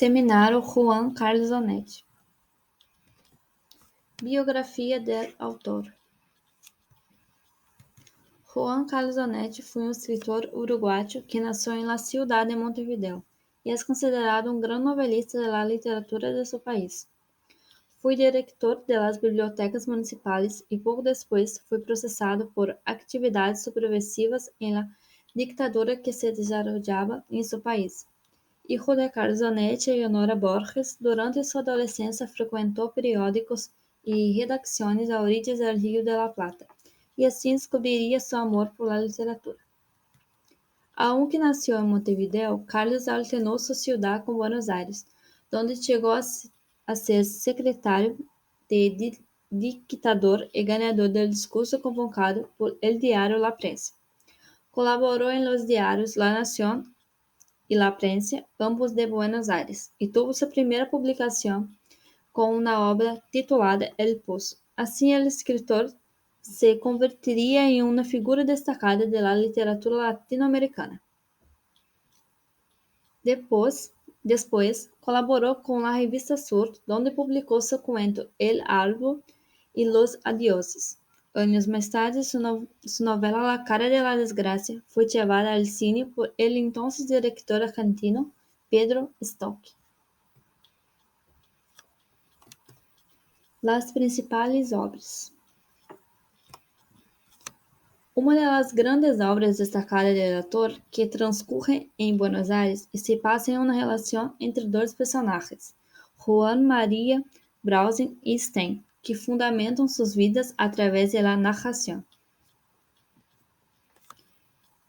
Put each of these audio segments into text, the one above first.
Seminário Juan Carlos Onetti. Biografia del autor. Juan Carlos Onetti foi um escritor uruguaio que nasceu em la ciudad de Montevideo e é considerado um grande novelista da literatura de seu país. Foi diretor de las bibliotecas municipais e pouco depois foi processado por atividades subversivas em la dictadura que se desarrollaba em seu país. Hijo de Carlos Onetti e Honora Borges, durante sua adolescência frequentou periódicos e redações a orillas del Rio de la Plata, e assim descobriria seu amor por la literatura. Aunque nació en Montevideo, Carlos alternó su ciudad con Buenos Aires, donde llegó a ser secretario de dictador y ganador del discurso convocado por el diario La Prensa. Colaboró en los diarios La Nación y La Prensa, ambos de Buenos Aires, y tuvo su primera publicación con una obra titulada El Pozo. Así, el escritor se convertiría en una figura destacada de la literatura latinoamericana. Después, colaboró con la revista Sur, donde publicó su cuento El Árbol y los Adioses. Años más tarde, su novela La cara de la desgracia fue llevada al cine por el entonces director argentino Pedro Stock. Las principales obras. Uma das grandes obras destacadas del autor que transcurre em Buenos Aires e se passa em uma relação entre dois personagens, Juan María Brausen e Sten, que fundamentam suas vidas através da narração.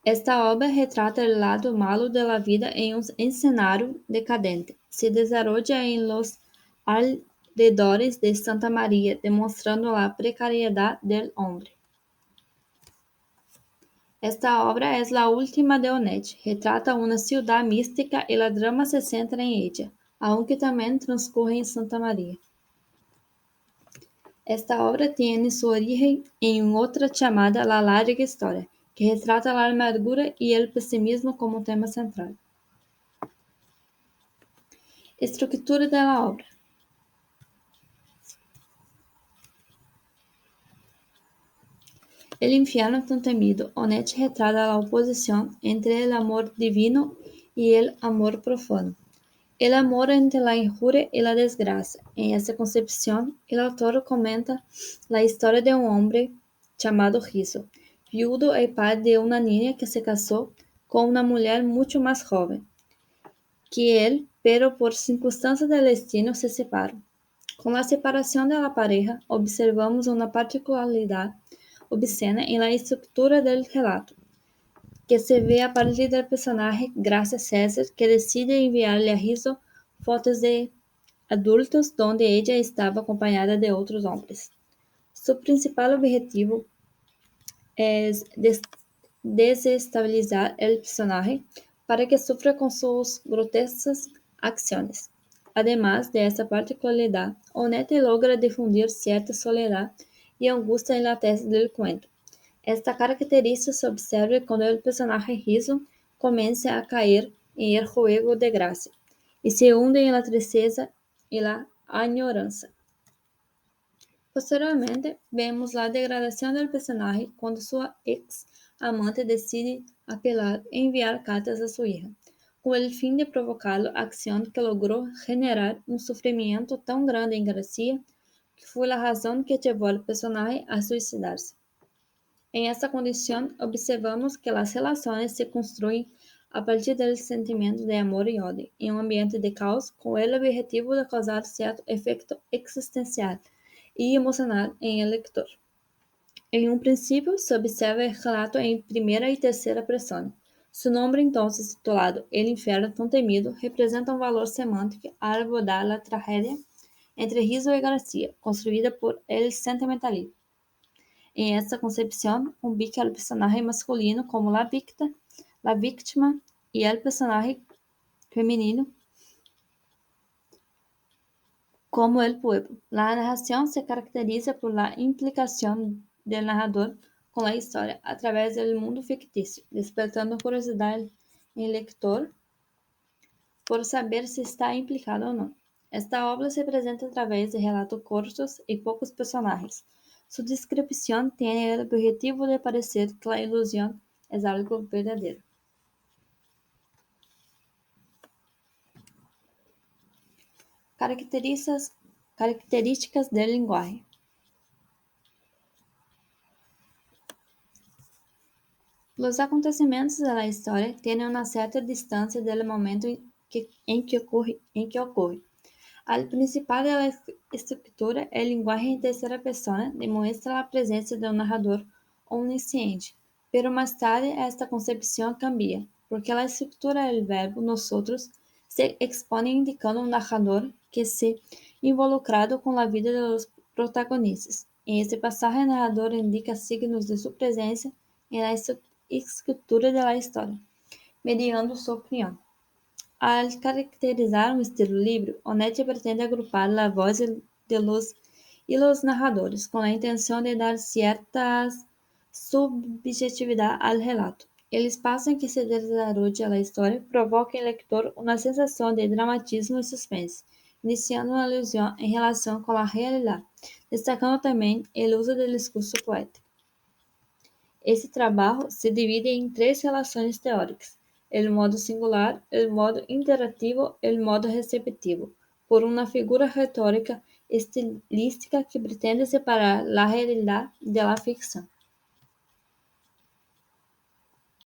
Esta obra retrata o lado malo da vida em um cenário decadente. Se desarrolla em los alrededores de Santa Maria, demonstrando a precariedade del hombre. Esta obra es la última de Onetti, retrata una ciudad mística y la drama se centra en ella, aunque también transcurre en Santa María. Esta obra tiene su origen en otra llamada La larga historia, que retrata la amargura y el pesimismo como tema central. Estructura de la obra. El infierno tan temido, Onetti retrata la oposición entre el amor divino y el amor profano. El amor entre la injuria y la desgracia. En esta concepción, el autor comenta la historia de un hombre llamado Rizzo, viudo y padre de una niña que se casó con una mujer mucho más joven que él, pero por circunstancias del destino se separan. Con la separación de la pareja, observamos una particularidad obscena en la estructura del relato, que se ve a partir del personaje Gracia César, que decide enviarle a Rizzo fotos de adultos donde ella estaba acompañada de otros hombres. Su principal objetivo es desestabilizar el personaje para que sufra con sus grotescas acciones. Además de esta particularidad, Onetti logra difundir cierta soledad y angustia en la tesis del cuento. Esta característica se observa cuando el personaje Rizzo comienza a caer en el juego de gracia y se hunde en la tristeza y la añoranza. Posteriormente, vemos la degradación del personaje cuando su ex amante decide apelar e enviar cartas a su hija, con el fin de provocar acción que logró generar un sufrimiento tan grande en Gracia que fue la razón que llevó al personaje a suicidarse. En esta condición, observamos que las relaciones se construyen a partir del sentimiento de amor y odio, en un ambiente de caos, con el objetivo de causar cierto efecto existencial y emocional en el lector. En un principio, se observa el relato en primera y tercera persona. Su nombre, entonces titulado El infierno tan temido, representa un valor semántico al abordar la tragedia entre Rizzo y Gracia, construida por el sentimentalismo. En esta concepción, ubica al personaje masculino como la víctima y el personaje femenino como el pueblo. La narración se caracteriza por la implicación del narrador con la historia a través del mundo ficticio, despertando curiosidad en el lector por saber si está implicado o no. Esta obra se presenta a través de relatos cortos y pocos personajes. Su descripción tiene el objetivo de parecer que la ilusión es algo verdadero. Características del lenguaje. Los acontecimientos de la historia tienen una cierta distancia del momento en que ocurre. Al principio de la estructura, el lenguaje en tercera persona demuestra la presencia de un narrador omnisciente, pero más tarde esta concepción cambia, porque la estructura del verbo nosotros se expone indicando un narrador que se involucrado con la vida de los protagonistas. En este pasaje, el narrador indica signos de su presencia en la escritura de la historia, mediando su opinión. Al caracterizar un estilo libre, Onetti pretende agrupar la voz de los y los narradores con la intención de dar cierta subjetividad al relato. El espacio en que se desarrolla la historia provoca en el lector una sensación de dramatismo y suspense, iniciando una alusión en relación con la realidad, destacando también el uso del discurso poético. Esse trabalho se divide em três relações teóricas: o modo singular, o modo interativo e o modo receptivo, por uma figura retórica estilística que pretende separar a realidade da ficção.